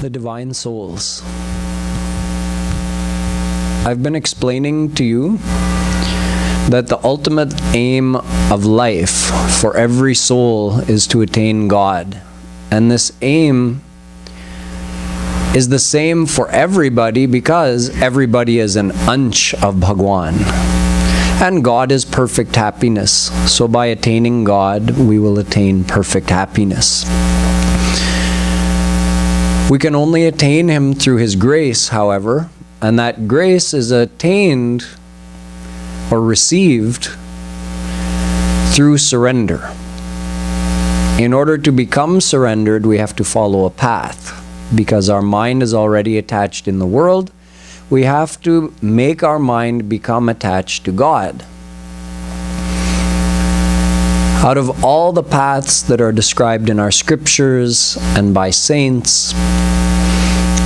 the divine souls. I've been explaining to you that the ultimate aim of life for every soul is to attain God. And this aim is the same for everybody because everybody is an ansh of Bhagwan. And God is perfect happiness. So by attaining God, we will attain perfect happiness. We can only attain Him through His grace, however, and that grace is attained or received through surrender. In order to become surrendered, we have to follow a path. Because our mind is already attached in the world, we have to make our mind become attached to God. Out of all the paths that are described in our scriptures and by saints,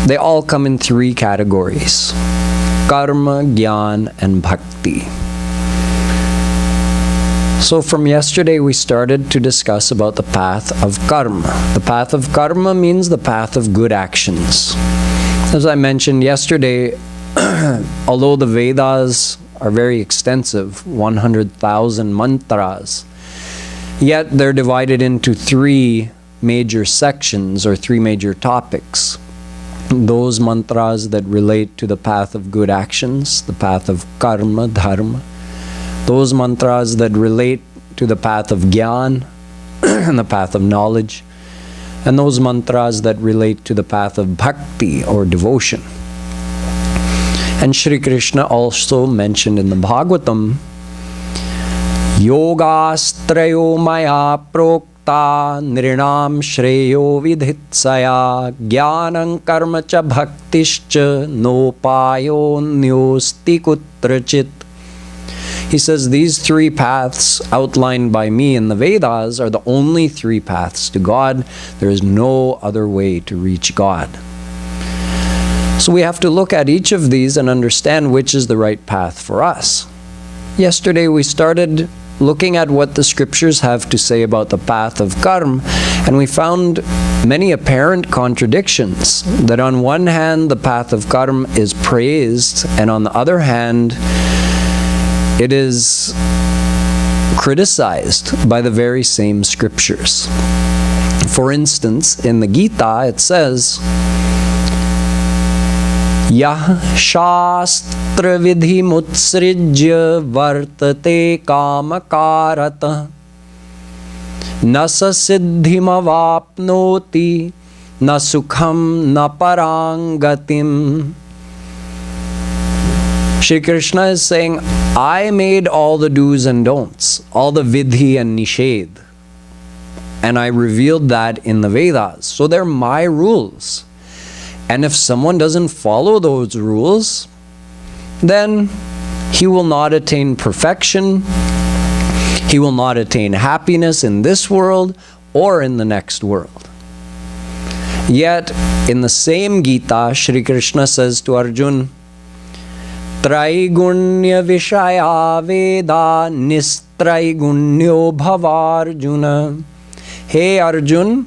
they all come in three categories: karma, jnana, and bhakti. So from yesterday we started to discuss about the path of karma. The path of karma means the path of good actions. As I mentioned yesterday, although the Vedas are very extensive, 100,000 mantras, yet they're divided into three major sections or three major topics. Those mantras that relate to the path of good actions, the path of karma, dharma. Those mantras that relate to the path of jnana and the path of knowledge. And those mantras that relate to the path of bhakti or devotion. And Shri Krishna also mentioned in the Bhagavatam, Yogastrayo maya prokta nrinam shreyo vidhitsaya jnanam karma cha bhaktischa nopayo nyosti kutrachit. He says these three paths outlined by me in the Vedas are the only three paths to God. There is no other way to reach God. So we have to look at each of these and understand which is the right path for us. Yesterday we started looking at what the scriptures have to say about the path of karma, and we found many apparent contradictions. That on one hand the path of karma is praised, and on the other hand it is criticized by the very same scriptures. For instance, in the Gita it says, Yah shastra vidhi mutsrijya vartate kamakarata nasa siddhim avapnoti na sukham na parangatim. Shri Krishna is saying, I made all the do's and don'ts, all the vidhi and nishedh, and I revealed that in the Vedas. So they're my rules. And if someone doesn't follow those rules, then he will not attain perfection, he will not attain happiness in this world or in the next world. Yet, in the same Gita, Shri Krishna says to Arjuna, Traigunya Vishaya Veda Nistraigunya Bhavarjuna. Hey Arjun,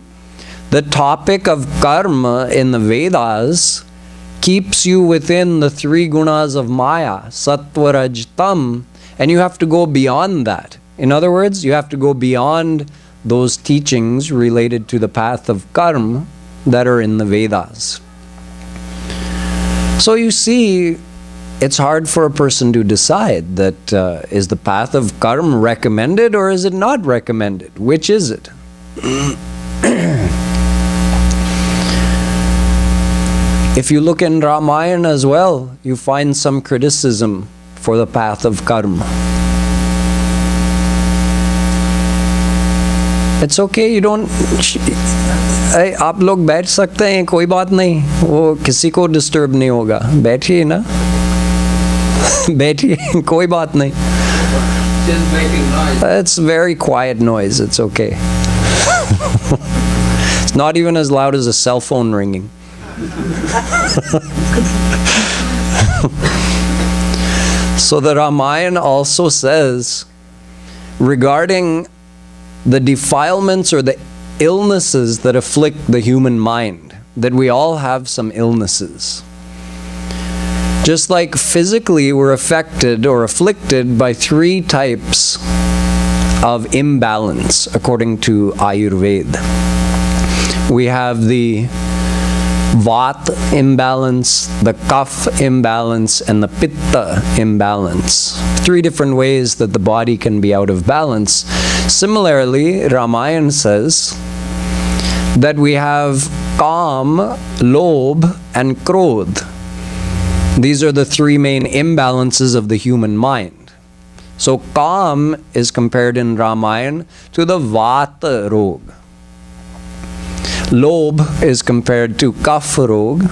the topic of karma in the Vedas keeps you within the three gunas of Maya, Sattva, Raj, Tam, and you have to go beyond that. In other words, you have to go beyond those teachings related to the path of karma that are in the Vedas. So you see, it's hard for a person to decide that is the path of karma recommended or is it not recommended? Which is it? If you look in Ramayana as well, you find some criticism for the path of karma. It's okay, you don't... आप लोग बैठ सकते हैं, कोई बात नहीं, वो किसी को डिस्टर्ब नहीं होगा, बैठिए ना, बैठिए, कोई बात नहीं. It's very quiet noise, it's okay. It's not even as loud as a cell phone ringing. So the Ramayana also says regarding the defilements or the illnesses that afflict the human mind, that we all have some illnesses. Just like physically we're affected or afflicted by 3 types of imbalance according to Ayurveda. We have the Vata imbalance, the Kapha imbalance, and the Pitta imbalance. 3 different ways that the body can be out of balance. Similarly, Ramayana says that we have Karm, Lobh, and Krodh. These are the 3 main imbalances of the human mind. So Karm is compared in Ramayana to the Vata Rog. Lobh is compared to Kapha Rog,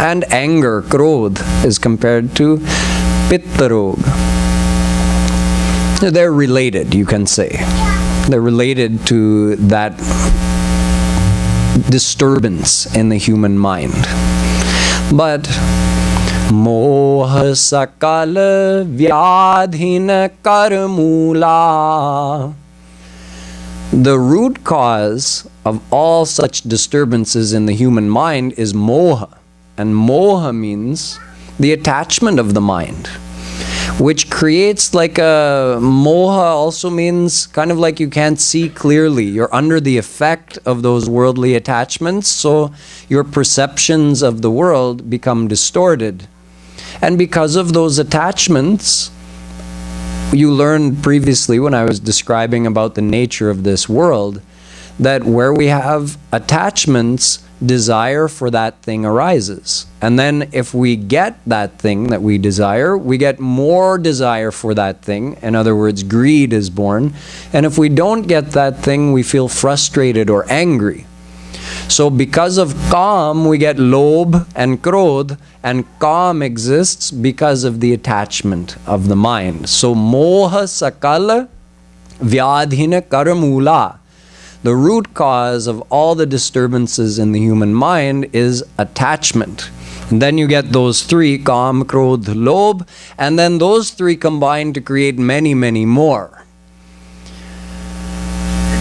and anger, Krodh, is compared to Pitta Rog. They're related, you can say. They're related to that disturbance in the human mind. But Moha sakala vyadhina karmula. The root cause of all such disturbances in the human mind is moha. And moha means the attachment of the mind, which creates like a moha also means kind of like you can't see clearly. You're under the effect of those worldly attachments, so your perceptions of the world become distorted. And because of those attachments, you learned previously when I was describing about the nature of this world, that where we have attachments, desire for that thing arises. And then if we get that thing that we desire, we get more desire for that thing. In other words, greed is born. And if we don't get that thing, we feel frustrated or angry. So because of Kam, we get Lobh and Krodh, and Kam exists because of the attachment of the mind. So Moha Sakala Vyadhina Karamula. The root cause of all the disturbances in the human mind is attachment. And then you get those 3, Kam, Krodh, Lobh, and then those 3 combine to create many, many more.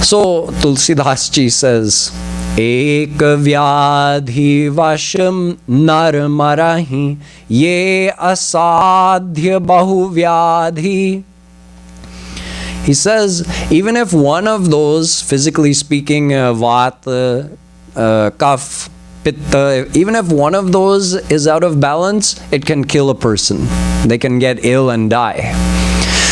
So Tulsidas Ji says, Ek vyadhi vasham nar marahi ye asadhya bahu vyadhi. He says, even if one of those, physically speaking, Vata, Kapha, Pitta, even if one of those is out of balance, it can kill a person. They can get ill and die.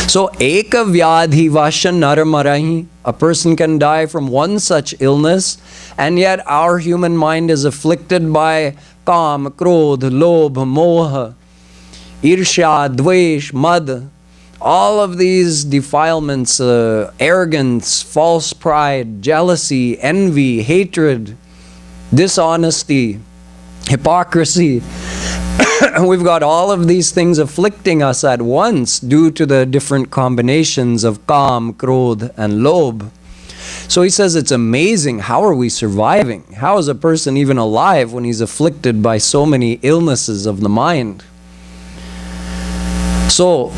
So, Eka Vyadhi Vasha Naramarahi, a person can die from one such illness, and yet our human mind is afflicted by Kam, Krodh, Lobh, Moha, Irsha, Dvesh, Mad, all of these defilements, arrogance, false pride, jealousy, envy, hatred, dishonesty, hypocrisy. We've got all of these things afflicting us at once due to the different combinations of Kam, Krodh, and Lobh. So he says it's amazing. How are we surviving? How is a person even alive when he's afflicted by so many illnesses of the mind? So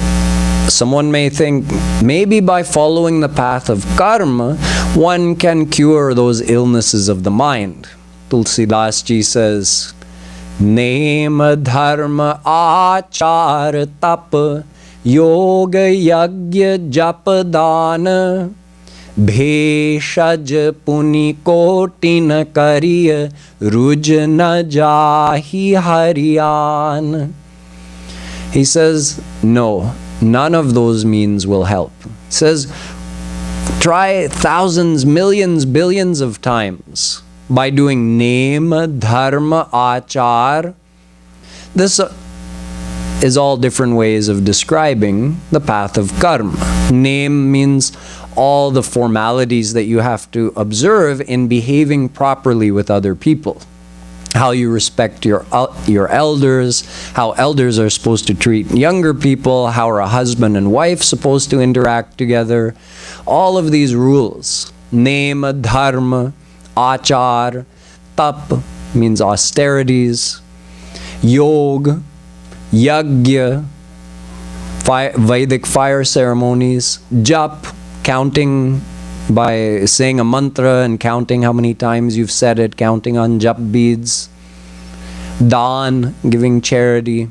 someone may think maybe by following the path of karma, one can cure those illnesses of the mind. Tulsidas Ji says, Nema dharma achar tap yoga yagya japa dana bheshaj puni kotina kariya rujna jahi hariyan. He says, no, none of those means will help. He says, try thousands, millions, billions of times by doing name, dharma, achar. This is all different ways of describing the path of karma. Name means all the formalities that you have to observe in behaving properly with other people. How you respect your elders, how elders are supposed to treat younger people, how are a husband and wife supposed to interact together. All of these rules. Name, dharma, achar, tap means austerities, yog, yagya, Vedic fire ceremonies, jap, counting by saying a mantra and counting how many times you've said it, counting on jap beads, dan, giving charity.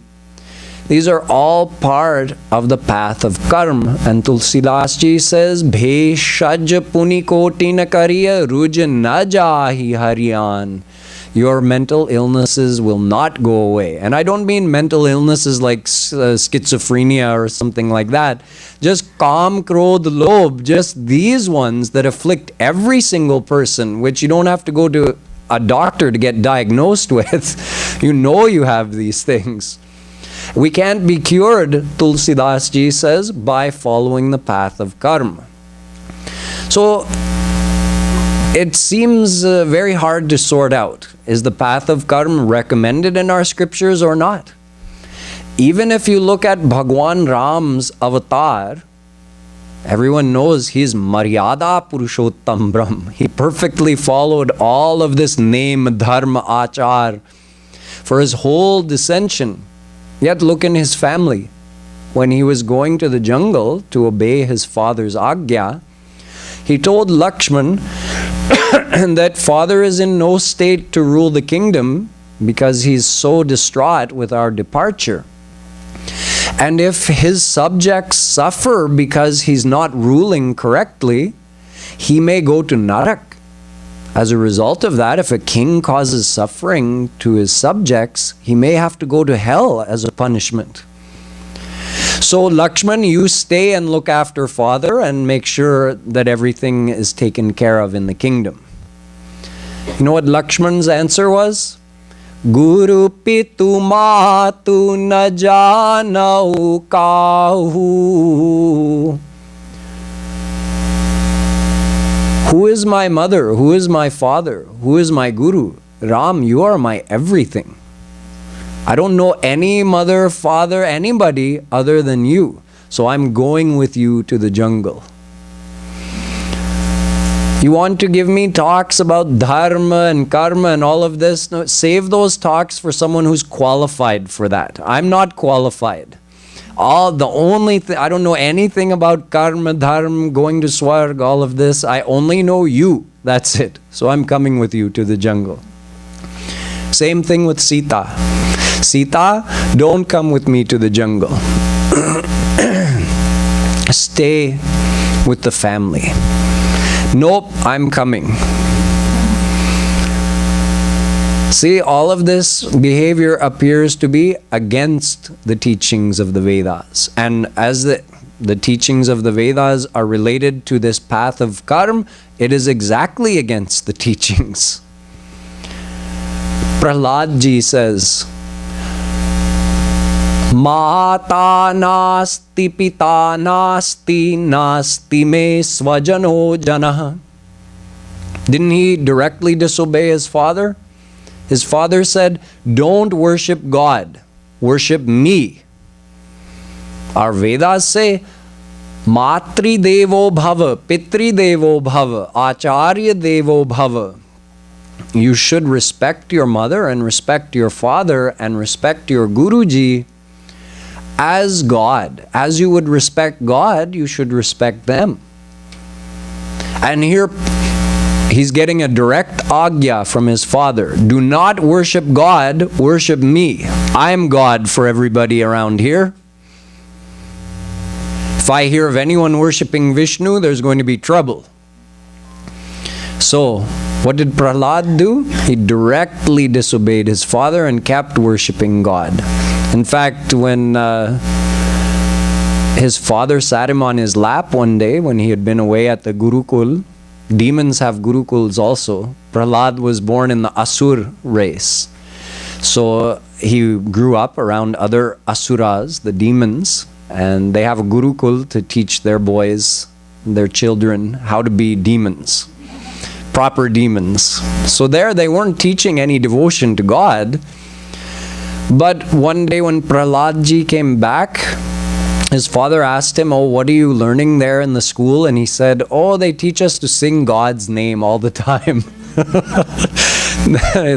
These are all part of the path of karma. And Tulsidas Ji says, Bheshaj puni koti na kariya ruj na jahi hariyan. Your mental illnesses will not go away. And I don't mean mental illnesses like schizophrenia or something like that. Just Kam, Krodh, Lobh, just these ones that afflict every single person, which you don't have to go to a doctor to get diagnosed with. You know you have these things. We can't be cured, Tulsidas Ji says, by following the path of karma. So, it seems very hard to sort out. Is the path of karma recommended in our scriptures or not? Even if you look at Bhagwan Ram's avatar, everyone knows he's Maryada Purushottam Brahm. He perfectly followed all of this name, dharma, achar for his whole descension. Yet look in his family. When he was going to the jungle to obey his father's agya, he told Lakshman that father is in no state to rule the kingdom because he's so distraught with our departure. And if his subjects suffer because he's not ruling correctly, he may go to Narak. As a result of that, if a king causes suffering to his subjects, he may have to go to hell as a punishment. So Lakshman, you stay and look after father and make sure that everything is taken care of in the kingdom. You know what Lakshman's answer was? Guru pitu matu na janau kahu. Who is my mother? Who is my father? Who is my guru? Ram, you are my everything. I don't know any mother, father, anybody other than you. So I'm going with you to the jungle. You want to give me talks about dharma and karma and all of this? No, save those talks for someone who's qualified for that. I'm not qualified. I don't know anything about karma, dharma, going to swarg, all of this. I only know you. That's it. So I'm coming with you to the jungle. Same thing with Sita. Sita, don't come with me to the jungle. Stay with the family. Nope, I'm coming. See, all of this behavior appears to be against the teachings of the Vedas. And as the teachings of the Vedas are related to this path of karma, it is exactly against the teachings. Prahlad Ji says, Mata nasti pita nasti nasti me svajano janah. Didn't he directly disobey his father? His father said, don't worship God, worship me. Our Vedas say, Matri Devo Bhava, Pitri Devo Bhava, Acharya Devo Bhava. You should respect your mother and respect your father and respect your Guruji as God. As you would respect God, you should respect them. And here, he's getting a direct agya from his father. Do not worship God, worship me. I'm God for everybody around here. If I hear of anyone worshiping Vishnu, there's going to be trouble. So, what did Prahlad do? He directly disobeyed his father and kept worshiping God. In fact, when his father sat him on his lap one day when he had been away at the Gurukul, demons have Gurukuls also. Prahlad was born in the Asur race. So he grew up around other Asuras, the demons, and they have a Gurukul to teach their boys, their children, how to be demons. Proper demons. So there they weren't teaching any devotion to God. But one day when Prahlad Ji came back, his father asked him, oh, what are you learning there in the school? And he said, oh, they teach us to sing God's name all the time.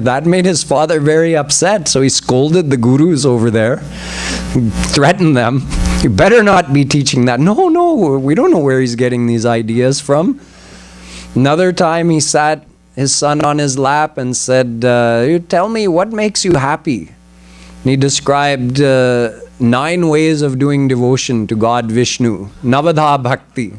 That made his father very upset. So he scolded the gurus over there, threatened them. You better not be teaching that. No, we don't know where he's getting these ideas from. Another time he sat his son on his lap and said, "You tell me what makes you happy." And he described 9 ways of doing devotion to God Vishnu. Navadha Bhakti.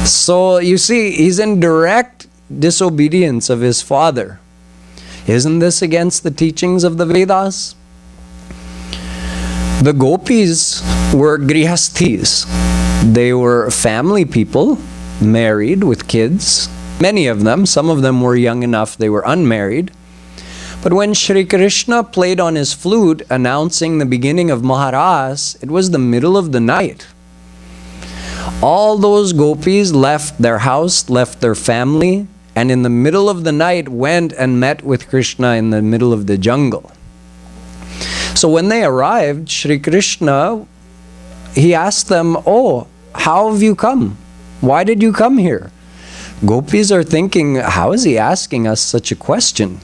So you see, he's in direct disobedience of his father. Isn't this against the teachings of the Vedas? The gopis were grihasthis. They were family people, married with kids. Many of them, some of them were young enough they were unmarried. But when Shri Krishna played on his flute announcing the beginning of Maharas, it was the middle of the night. All those gopis left their house, left their family, and in the middle of the night went and met with Krishna in the middle of the jungle. So when they arrived, Shri Krishna, he asked them, "Oh, how have you come? Why did you come here?" Gopis are thinking, how is he asking us such a question?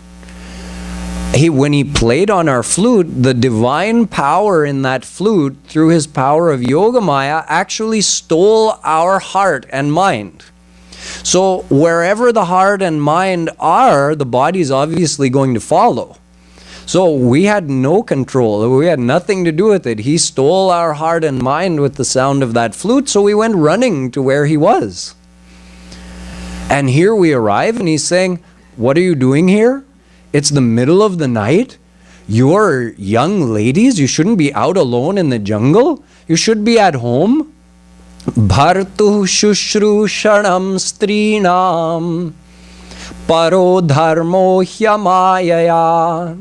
When he played on our flute, the divine power in that flute, through his power of Yogamaya, actually stole our heart and mind. So wherever the heart and mind are, the body is obviously going to follow. So we had no control. We had nothing to do with it. He stole our heart and mind with the sound of that flute, so we went running to where he was. And here we arrive, and he's saying, "What are you doing here? It's the middle of the night. You're young ladies. You shouldn't be out alone in the jungle. You should be at home." Bhartu shushrushanam strinam paro dharmo hyamayaya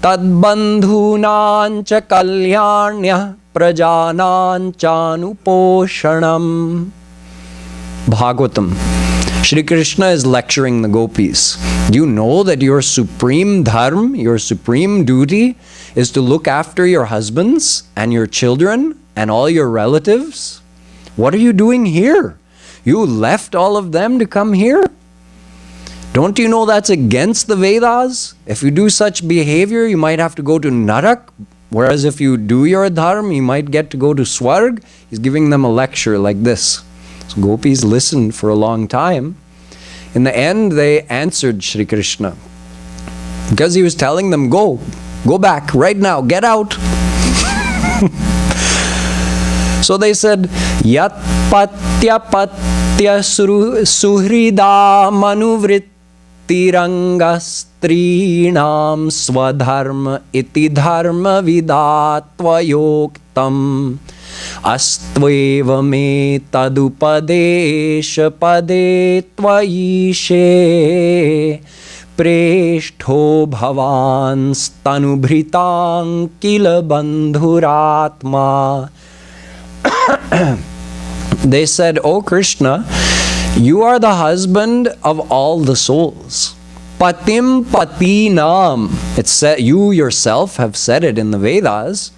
tadbandhunancha kalyanya prajananchanuposhanam. Bhagavatam. Shri Krishna is lecturing the gopis. Do you know that your supreme dharma, your supreme duty, is to look after your husbands and your children and all your relatives? What are you doing here? You left all of them to come here? Don't you know that's against the Vedas? If you do such behavior, you might have to go to Narak, whereas if you do your dharma, you might get to go to Swarg. He's giving them a lecture like this. So gopis listened for a long time. In the end, they answered Shri Krishna, because he was telling them, go back right now, get out. So they said, Yat patya patya suhrida manuvrittiranga strinam swadharma iti dharma vidatvayoktam astveva me tadupadesha pade tvayishe preshtho bhavan stanubhritang kila bandhuratma. They said, "O Krishna, you are the husband of all the souls. Patim patinam." It's said, you yourself have said it in the Vedas.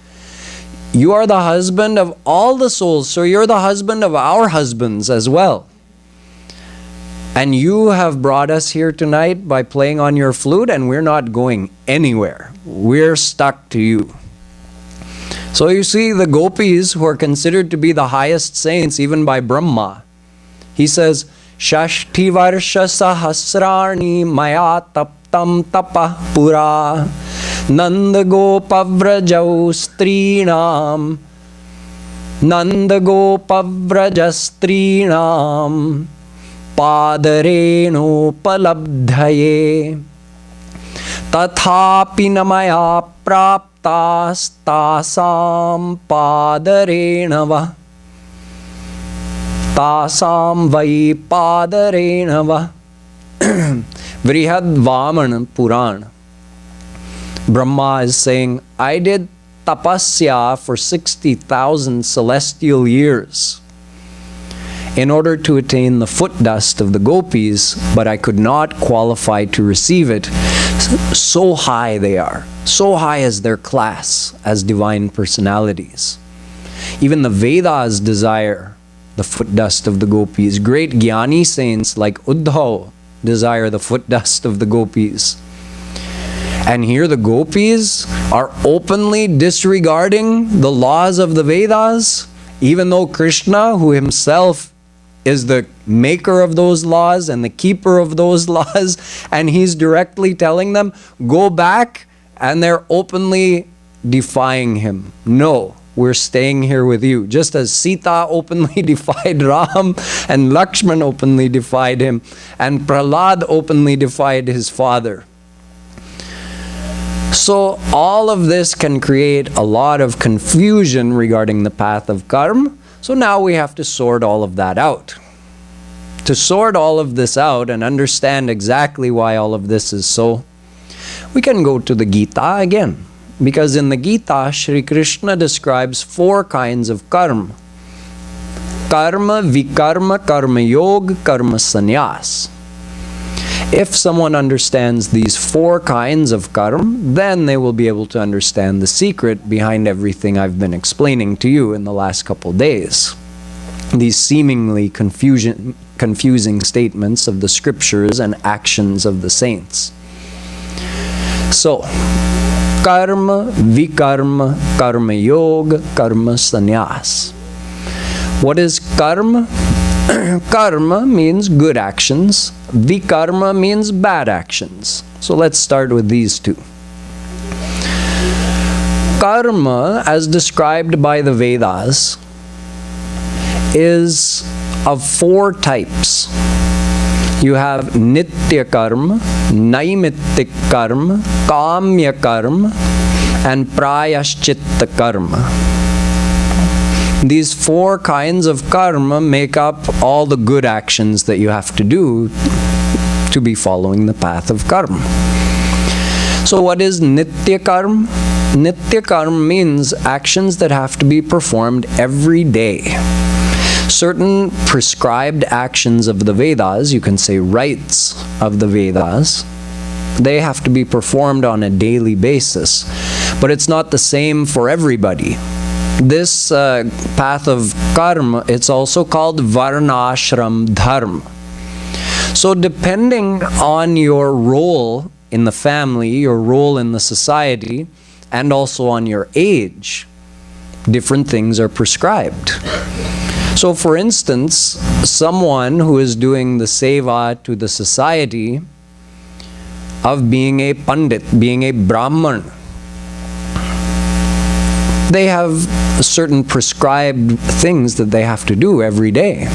You are the husband of all the souls, so you're the husband of our husbands as well. And you have brought us here tonight by playing on your flute, and we're not going anywhere. We're stuck to you. So you see, the gopis, who are considered to be the highest saints even by Brahma, he says, Shashti varsha sahasrani maya taptam tapa pura Nanda gopavrajau strinam Nanda gopavrajastrinam padareno palabdhaye tathapi namaya praptas tasam padarenava tasam vai padarenava. Vrihad Vaman Puran. Brahma is saying, I did tapasya for 60,000 celestial years in order to attain the foot dust of the gopis, but I could not qualify to receive it. So high they are. So high is their class as divine personalities. Even the Vedas desire the foot dust of the gopis. Great Jnani saints like Uddhav desire the foot dust of the gopis. And here the gopis are openly disregarding the laws of the Vedas, even though Krishna, who himself is the maker of those laws and the keeper of those laws, and he's directly telling them, go back, and they're openly defying him. No, we're staying here with you. Just as Sita openly defied Ram, and Lakshman openly defied him, and Prahlad openly defied his father. So all of this can create a lot of confusion regarding the path of karma. So now we have to sort all of that out. To sort all of this out and understand exactly why all of this is so, we can go to the Gita again. Because in the Gita, Shri Krishna describes 4 kinds of karma. Karma, vikarma, karma yoga, karma sannyas. If someone understands these 4 kinds of karma, then they will be able to understand the secret behind everything I've been explaining to you in the last couple days. These seemingly confusing statements of the scriptures and actions of the saints. So, karma, vikarma, karma yoga, karma sannyas. What is karma? Karma means good actions. Vikarma means bad actions. So let's start with these 2. Karma, as described by the Vedas, is of 4 types. You have nitya karma, naimittik karma, kamya karma, and prayashchitta karma. These 4 kinds of karma make up all the good actions that you have to do to be following the path of karma. So what is nitya karma? Nitya karma means actions that have to be performed every day. Certain prescribed actions of the Vedas, you can say rites of the Vedas, they have to be performed on a daily basis. But it's not the same for everybody. This path of karma, it's also called varnashram dharma. So depending on your role in the family, your role in the society, and also on your age, different things are prescribed. So for instance, someone who is doing the seva to the society of being a pandit, being a brahman, they have certain prescribed things that they have to do every day.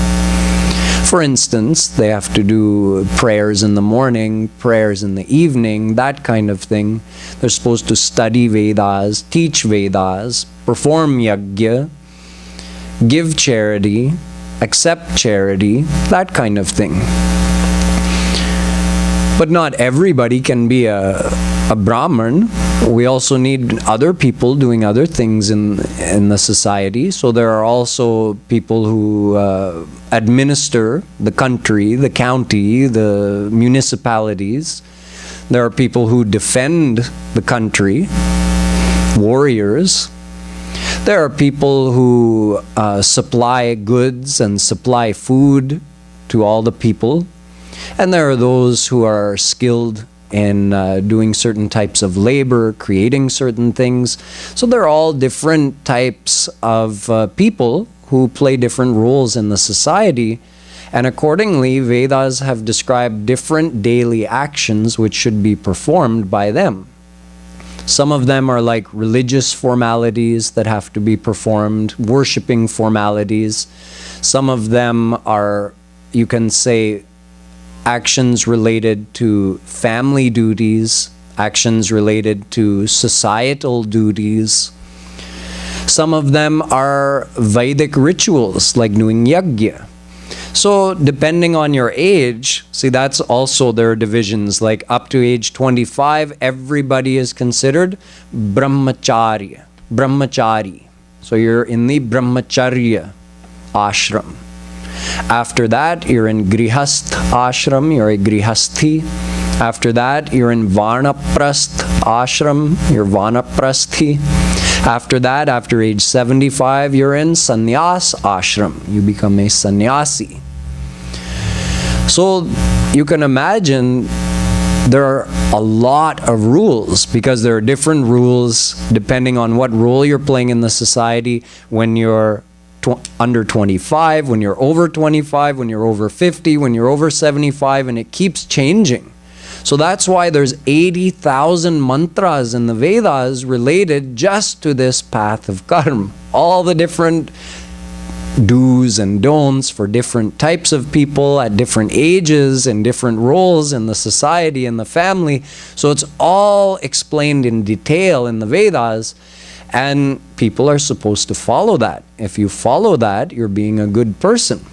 For instance, they have to do prayers in the morning, prayers in the evening, that kind of thing. They're supposed to study Vedas, teach Vedas, perform yajna, give charity, accept charity, that kind of thing. But not everybody can be a Brahman. We also need other people doing other things in the society. So there are also people who administer the country, the county, the municipalities. There are people who defend the country, warriors. There are people who supply goods and supply food to all the people. And there are those who are skilled in doing certain types of labor, creating certain things. So they're all different types of people who play different roles in the society. And accordingly, Vedas have described different daily actions which should be performed by them. Some of them are like religious formalities that have to be performed, worshipping formalities. Some of them are, you can say, actions related to family duties, actions related to societal duties. Some of them are Vedic rituals, like doing yajna. So depending on your age, see, that's also, there are divisions, like up to age 25, everybody is considered brahmachari. So you're in the brahmacharya ashram. After that, you're in grihast ashram, you're a grihasthi. After that, you're in vanaprasth ashram, you're vanaprasthi. After that, after age 75, you're in sannyas ashram, you become a sannyasi. So you can imagine there are a lot of rules, because there are different rules depending on what role you're playing in the society. When you're under 25, when you're over 25, when you're over 50, when you're over 75, and it keeps changing. So that's why there's 80,000 mantras in the Vedas related just to this path of karma. All the different do's and don'ts for different types of people at different ages and different roles in the society and the family. So it's all explained in detail in the Vedas, and people are supposed to follow that. If you follow that, you're being a good person.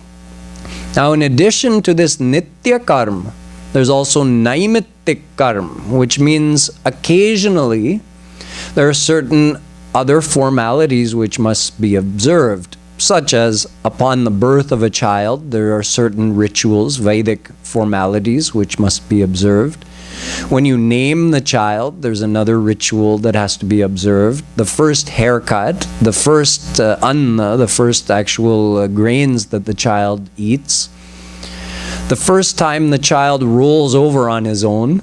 Now, in addition to this nitya karma, there's also naimittik karma, which means occasionally there are certain other formalities which must be observed, such as upon the birth of a child, there are certain rituals, Vedic formalities, which must be observed. When you name the child, there's another ritual that has to be observed. The first haircut, the first anna, the first actual grains that the child eats. The first time the child rolls over on his own.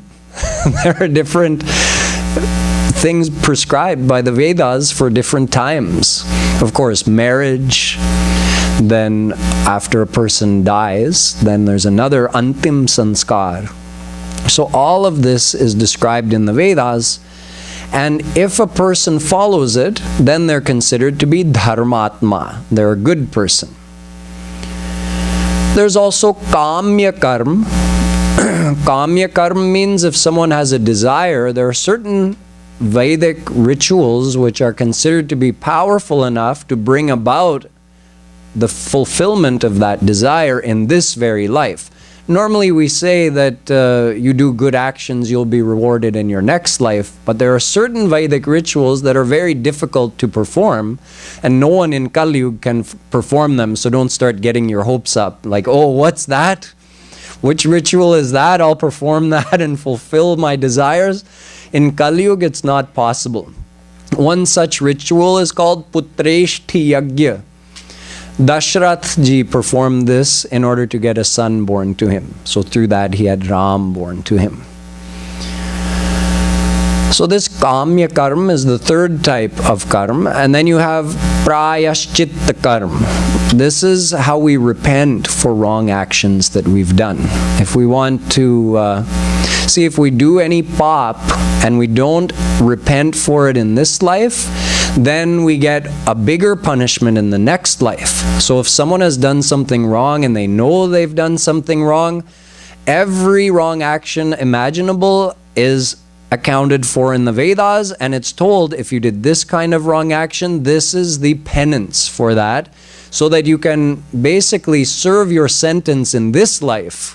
There are different things prescribed by the Vedas for different times. Of course, marriage, then after a person dies, then there's another antim sanskar. So all of this is described in the Vedas, and if a person follows it, then they're considered to be dharmatma. They're a good person. There's also kamya karma. Kamya karma means if someone has a desire, there are certain Vedic rituals which are considered to be powerful enough to bring about the fulfillment of that desire in this very life. Normally we say that you do good actions, you'll be rewarded in your next life, but there are certain Vedic rituals that are very difficult to perform, and no one in Kaliyug can perform them, so don't start getting your hopes up. Like, oh, what's that? Which ritual is that? I'll perform that and fulfill my desires. In Kaliyug, it's not possible. One such ritual is called Putreshti Yagya. Dashrath ji performed this in order to get a son born to him. So through that, he had Ram born to him. So this kamya karma is the third type of karma. And then you have prayashchitta karma. This is how we repent for wrong actions that we've done. If we want to see if we do any pop and we don't repent for it in this life, then we get a bigger punishment in the next life. So if someone has done something wrong and they know they've done something wrong, every wrong action imaginable is accounted for in the Vedas, and it's told if you did this kind of wrong action, this is the penance for that, so that you can basically serve your sentence in this life.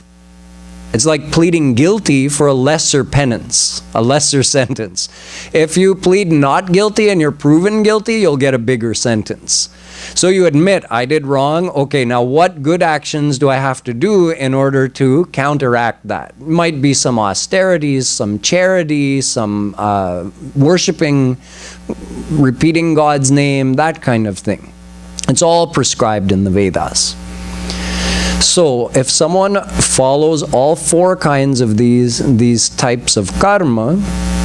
It's like pleading guilty for a lesser penance, a lesser sentence. If you plead not guilty and you're proven guilty, you'll get a bigger sentence. So you admit, I did wrong. Okay, now what good actions do I have to do in order to counteract that? Might be some austerities, some charity, some worshiping, repeating God's name, that kind of thing. It's all prescribed in the Vedas. So if someone follows all four kinds of these types of karma,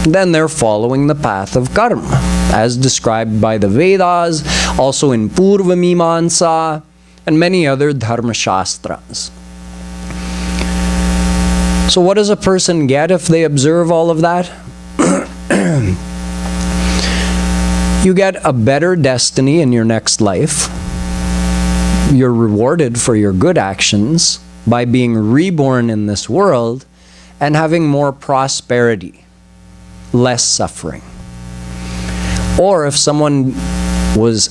then they're following the path of karma, as described by the Vedas, also in Purva Mimamsa, and many other dharma shastras. So what does a person get if they observe all of that? You get a better destiny in your next life. You're rewarded for your good actions by being reborn in this world and having more prosperity, less suffering. Or if someone was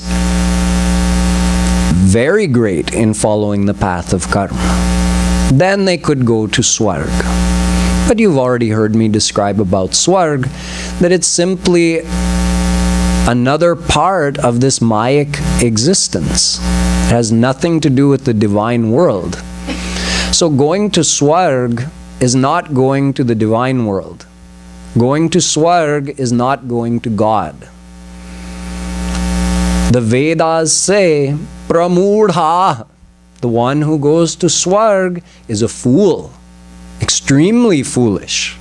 very great in following the path of karma, then they could go to Swarg. But you've already heard me describe about Swarg, that it's simply another part of this Mayic existence. It has nothing to do with the divine world. So going to Swarg is not going to the divine world. Going to Swarg is not going to God. The Vedas say, Pramudha, the one who goes to Swarg is a fool, extremely foolish.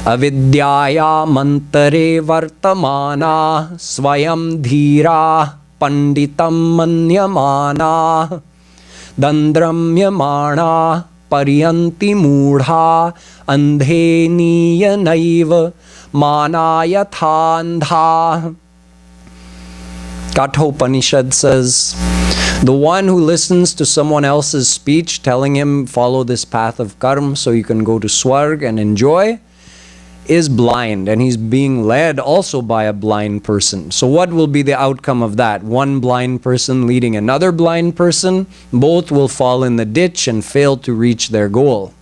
Avidyaya mantare vartamana swayam dhira panditam manyamana dandramyamana pariyanti mudha andhe niyanaiva manayathandha. Kathopanishad says, the one who listens to someone else's speech telling him follow this path of karma so you can go to Swarg and enjoy is blind, and he's being led also by a blind person. So what will be the outcome of that? One blind person leading another blind person, both will fall in the ditch and fail to reach their goal.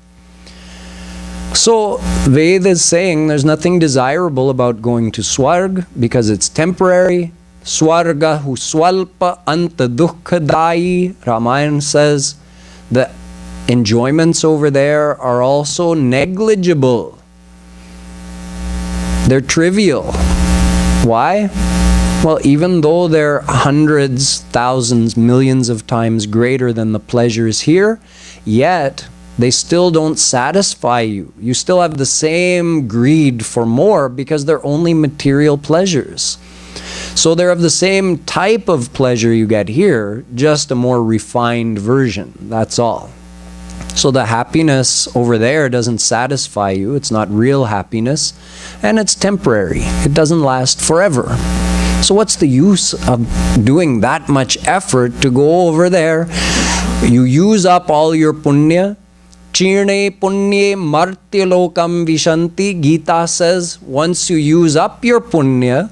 So Veda is saying there's nothing desirable about going to Swarg because it's temporary. Swarga hu swalpa anta dukkhadayi. Ramayana says the enjoyments over there are also negligible. They're trivial. Why? Well, even though they're hundreds, thousands, millions of times greater than the pleasures here, yet they still don't satisfy you. You still have the same greed for more because they're only material pleasures. So they're of the same type of pleasure you get here, just a more refined version. That's all. So the happiness over there doesn't satisfy you. It's not real happiness. And it's temporary. It doesn't last forever. So what's the use of doing that much effort to go over there? You use up all your punya. Chirne punye martya lokam vishanti. Gita says, once you use up your punya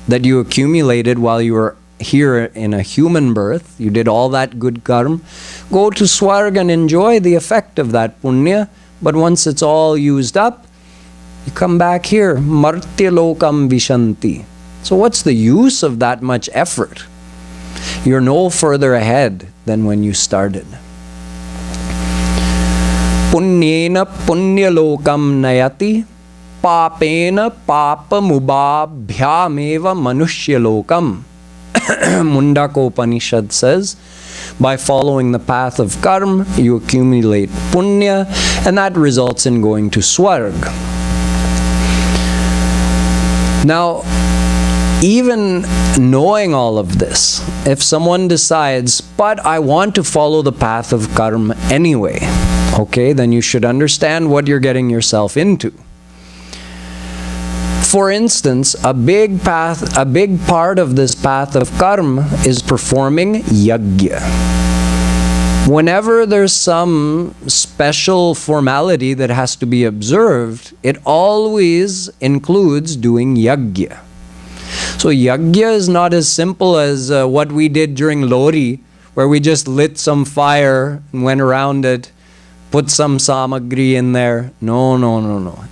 that you accumulated while you were here in a human birth, you did all that good karma, go to Swarg and enjoy the effect of that punya. But once it's all used up, you come back here, martya lokam vishanti. So what's the use of that much effort? You're no further ahead than when you started. Punyena punyalokam nayati papena papa mubabhyameva manushyalokam. Mundaka Upanishad says, by following the path of karma, you accumulate punya, and that results in going to Swarg. Now, even knowing all of this, if someone decides, but I want to follow the path of karma anyway, okay, then you should understand what you're getting yourself into. For instance, a big part of this path of karma is performing yajna. Whenever there's some special formality that has to be observed, it always includes doing yajna. So yajna is not as simple as what we did during Lori, where we just lit some fire and went around it, put some samagri in there. No.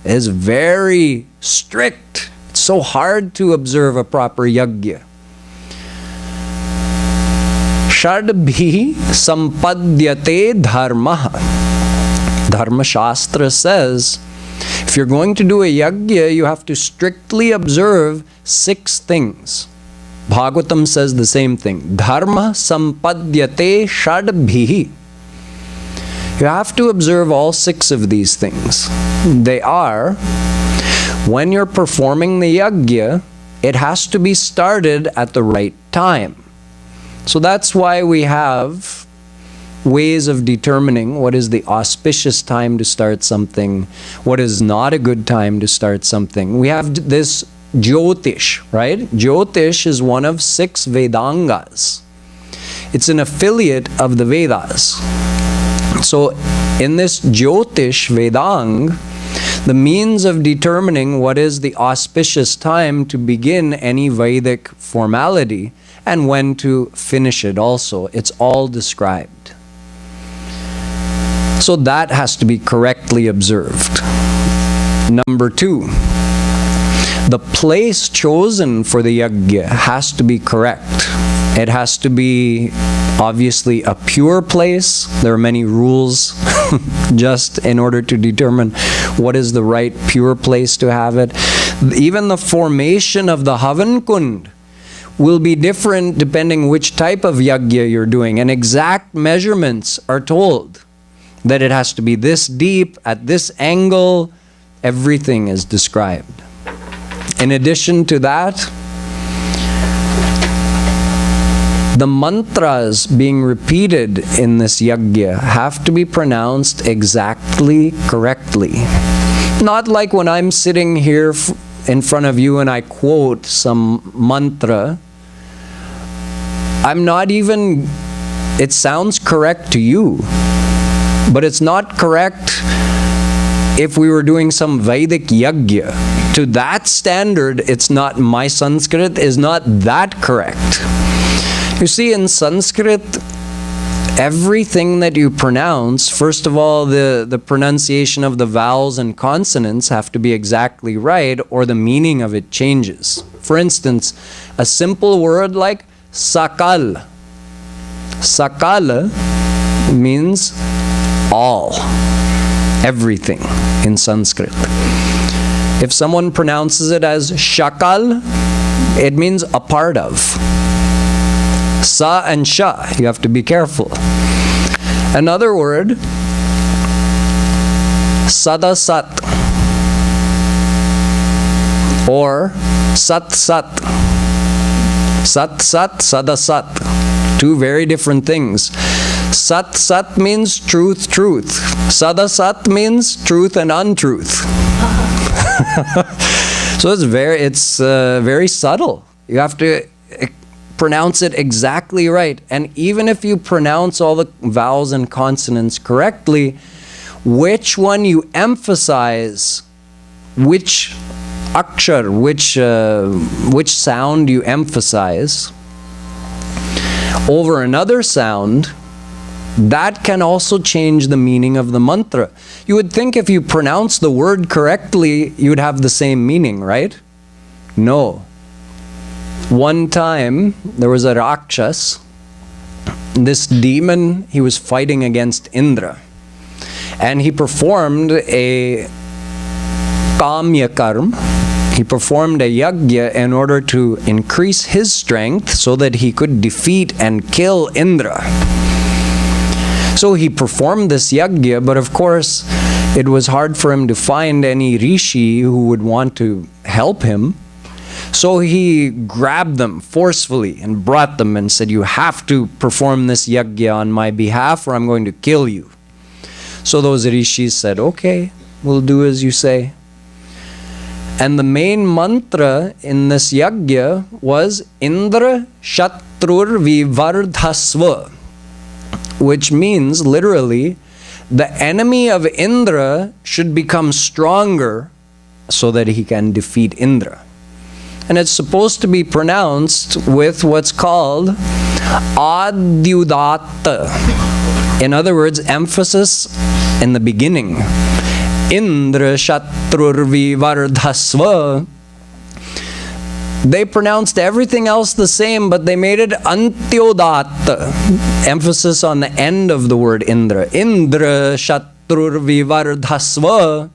It's very strict. It's so hard to observe a proper yajna. Shadbhi sampadyate dharma. Dharma Shastra says, if you're going to do a yajna, you have to strictly observe 6 things. Bhagavatam says the same thing. Dharma sampadyate shadbhi. You have to observe all 6 of these things. They are, when you're performing the yajna, it has to be started at the right time. So that's why we have ways of determining what is the auspicious time to start something, what is not a good time to start something. We have this Jyotish, right? Jyotish is one of 6 Vedangas. It's an affiliate of the Vedas. So in this Jyotish Vedang, the means of determining what is the auspicious time to begin any Vedic formality and when to finish it also, it's all described. So that has to be correctly observed. Number 2, the place chosen for the yajna has to be correct. It has to be obviously a pure place. There are many rules just in order to determine what is the right pure place to have it. Even the formation of the Havan Kund will be different depending which type of yajna you're doing. And exact measurements are told that it has to be this deep, at this angle. Everything is described. In addition to that, the mantras being repeated in this yajna have to be pronounced exactly correctly. Not like when I'm sitting here in front of you and I quote some mantra. I'm not even, it sounds correct to you, but it's not correct if we were doing some Vedic yajna. To that standard, it's not, my Sanskrit is not that correct. You see, in Sanskrit, everything that you pronounce, first of all, the pronunciation of the vowels and consonants have to be exactly right, or the meaning of it changes. For instance, a simple word like sakal. Sakala means all, everything in Sanskrit. If someone pronounces it as shakal, it means a part of. Sa and sha, you have to be careful. Another word, sadasat or sat sat. Sat sat, sadasat. Two very different things. Sat sat means truth, truth. Sadasat means truth and untruth. So it's very subtle. You have to pronounce it exactly right. And even if you pronounce all the vowels and consonants correctly, which one you emphasize, which akshar, which sound you emphasize over another sound, that can also change the meaning of the mantra. You would think if you pronounce the word correctly, you'd have the same meaning, right? No. One time, there was a Rakshas, this demon, he was fighting against Indra. And he performed a kamya karm. He performed a yajna in order to increase his strength so that he could defeat and kill Indra. So he performed this yajna, but of course, it was hard for him to find any rishi who would want to help him. So he grabbed them forcefully and brought them and said, you have to perform this yajna on my behalf or I'm going to kill you. So those rishis said, okay, we'll do as you say. And the main mantra in this yajna was Indra Shatrur Vivardhasva, which means literally, the enemy of Indra should become stronger so that he can defeat Indra. And it's supposed to be pronounced with what's called adyudatta. In other words, emphasis in the beginning. Indra Shatrur Vivardhasva. They pronounced everything else the same, but they made it antyodatta. Emphasis on the end of the word Indra. Indra Shatrur Vivardhasva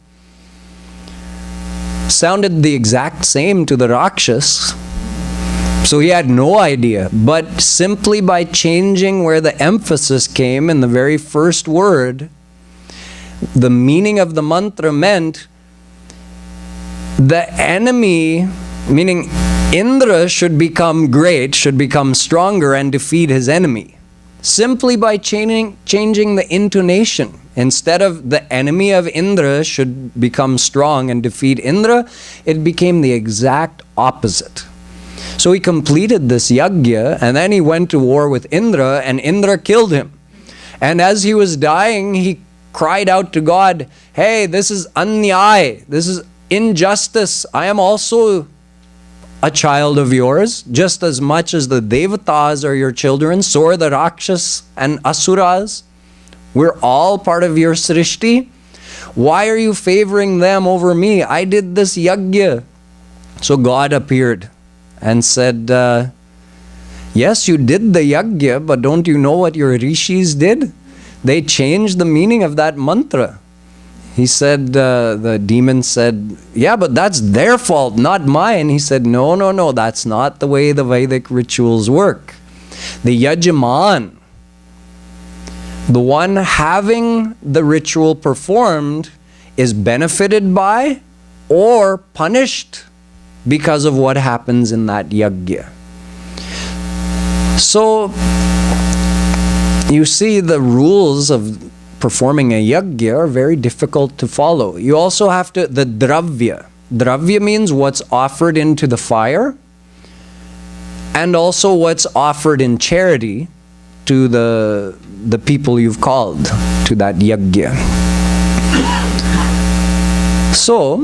sounded the exact same to the Rakshas. So he had no idea. But simply by changing where the emphasis came in the very first word, the meaning of the mantra meant the enemy, meaning Indra, should become great, should become stronger and defeat his enemy. Simply by changing the intonation. Instead of the enemy of Indra should become strong and defeat Indra, it became the exact opposite. So he completed this yajna and then he went to war with Indra and Indra killed him. And as he was dying, he cried out to God, hey, this is anyay, this is injustice. I am also a child of yours, just as much as the Devatas are your children, so are the Rakshas and Asuras. We're all part of your Srishti. Why are you favoring them over me? I did this yajna. So God appeared and said, yes, you did the yajna, but don't you know what your rishis did? They changed the meaning of that mantra. He said, the demon said, yeah, but that's their fault, not mine. He said, no, no, no, that's not the way the Vedic rituals work. The Yajaman, the one having the ritual performed, is benefited by or punished because of what happens in that yajna. So, you see, the rules of performing a yajna are very difficult to follow. You also have to, the dravya. Dravya means what's offered into the fire, and also what's offered in charity to the people you've called to that yajna. So,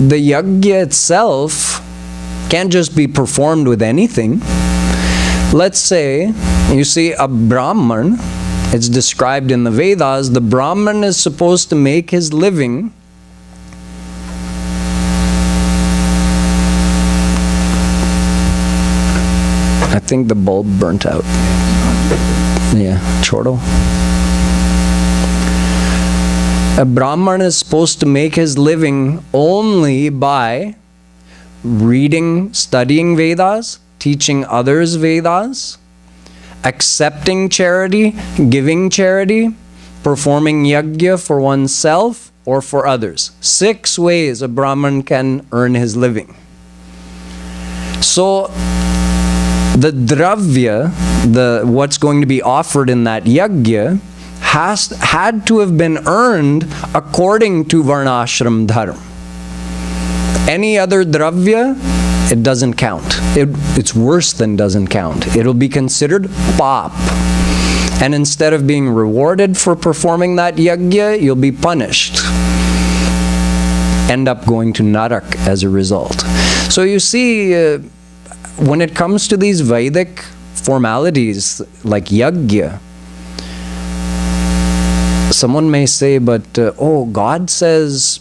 the yajna itself can't just be performed with anything. Let's say, you see, a Brahman, it's described in the Vedas, the Brahman is supposed to make his living I think the bulb burnt out. Yeah, chortle. A Brahman is supposed to make his living only by reading, studying Vedas, teaching others Vedas, accepting charity, giving charity, performing yajna for oneself or for others. 6 ways a Brahman can earn his living. So, the dravya, what's going to be offered in that yajna, had to have been earned according to varnashram dharma. Any other dravya, it doesn't count. It's worse than doesn't count. It'll be considered pap. And instead of being rewarded for performing that yajna, you'll be punished. End up going to narak as a result. So you see, when it comes to these Vedic formalities like yajna, someone may say, but oh, God says,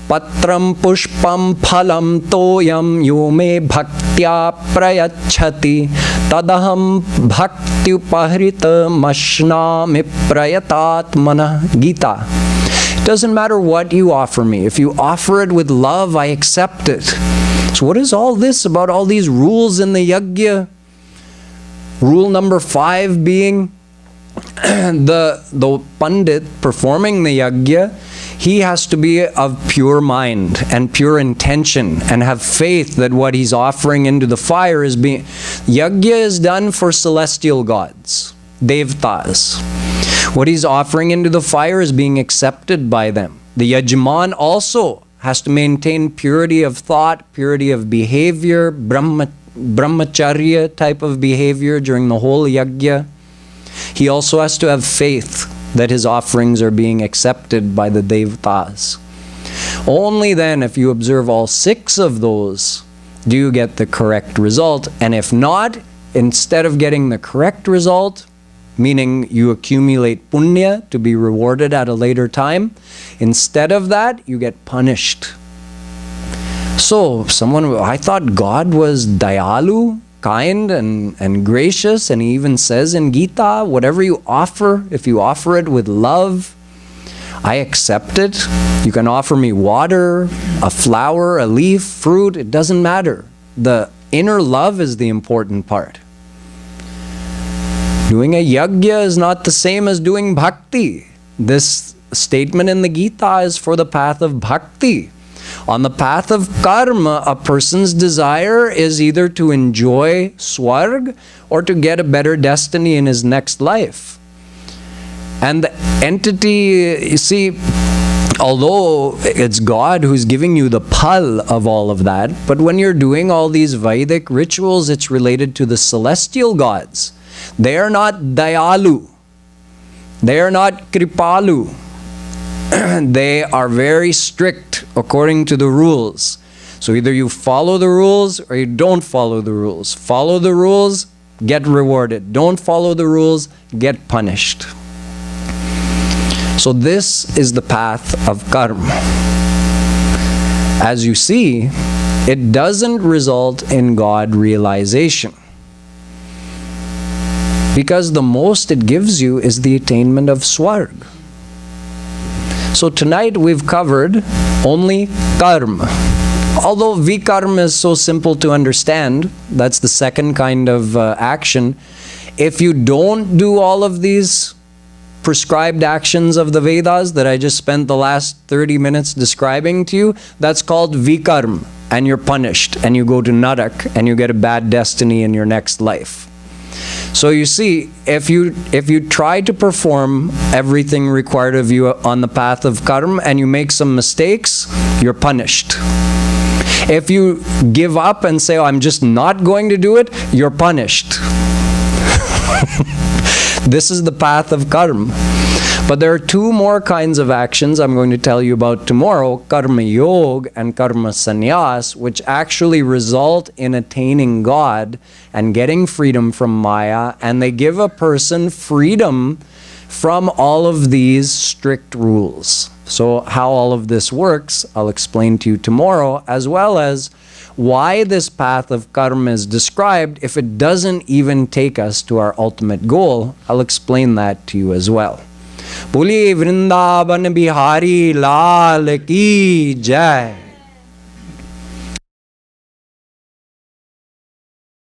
Patram pushpam phalam toyam yo me bhaktya prayachati tadaham bhakti upahrita mashnami prayatatmana Gita. It doesn't matter what you offer me. If you offer it with love, I accept it. So what is all this about all these rules in the yajna? Rule number 5 being the Pandit performing the yajna, he has to be of pure mind and pure intention and have faith that what he's offering into the fire is being... Yajna is done for celestial gods, devtas. What he's offering into the fire is being accepted by them. The yajman also has to maintain purity of thought, purity of behavior, brahmacharya type of behavior during the whole yajna. He also has to have faith that his offerings are being accepted by the devtas. Only then, if you observe all 6 of those, do you get the correct result. And if not, instead of getting the correct result, meaning you accumulate punya to be rewarded at a later time, instead of that, you get punished. So, I thought God was dayalu, kind and gracious, and he even says in Gita, whatever you offer, if you offer it with love, I accept it. You can offer me water, a flower, a leaf, fruit, it doesn't matter. The inner love is the important part. Doing a yajna is not the same as doing bhakti. This statement in the Gita is for the path of bhakti. On the path of karma, a person's desire is either to enjoy swarg or to get a better destiny in his next life. And the entity, you see, although it's God who's giving you the phal of all of that, but when you're doing all these Vedic rituals, it's related to the celestial gods. They are not dayalu. They are not kripalu. They are very strict according to the rules. So either you follow the rules or you don't follow the rules. Follow the rules, get rewarded. Don't follow the rules, get punished. So this is the path of karma. As you see, it doesn't result in God realization, because the most it gives you is the attainment of swarg. So tonight we've covered only karma. Although vikarma is so simple to understand, that's the second kind of action. If you don't do all of these prescribed actions of the Vedas that I just spent the last 30 minutes describing to you, that's called vikarma. and you're punished, and you go to Narak, and you get a bad destiny in your next life. So you see, if you try to perform everything required of you on the path of karma and you make some mistakes, you're punished. If you give up and say, oh, I'm just not going to do it, you're punished. This is the path of karma. But there are two more kinds of actions I'm going to tell you about tomorrow, karma yoga and karma sannyas, which actually result in attaining God and getting freedom from Maya, and they give a person freedom from all of these strict rules. So how all of this works, I'll explain to you tomorrow, as well as why this path of karma is described if it doesn't even take us to our ultimate goal. I'll explain that to you as well. Boli Vrindavan Bihari Lal Ki Jai.